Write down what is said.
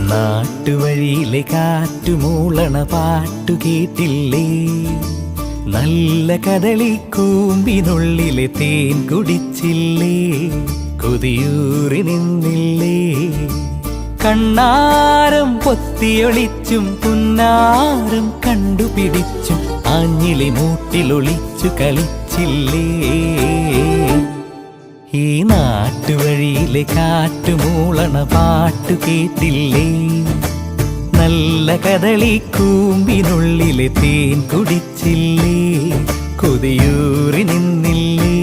നാട്ടുവഴിയിലെ കാറ്റുമൂളണ പാട്ടു കേട്ടില്ലേ? നല്ല കദളിക്കൂമ്പിനുള്ളിലെ തേൻ കുടിച്ചില്ലേ? കൊതിയൂറി നിന്നില്ലേ? കണ്ണാരം പൊത്തിയൊളിച്ചും പുന്നാരം കണ്ടുപിടിച്ചും ആഞ്ഞിലി മൂട്ടിലൊളിച്ചു കളിച്ചില്ലേ? ഈ നാട്ടുവഴിയിലെ കാറ്റുമൂളണ പാട്ടു കേട്ടില്ലേ? നല്ല കദളിക്കൂമ്പിനുള്ളിലെ തേൻ കുടിച്ചില്ലേ? കൊതിയൂറി നിന്നില്ലേ?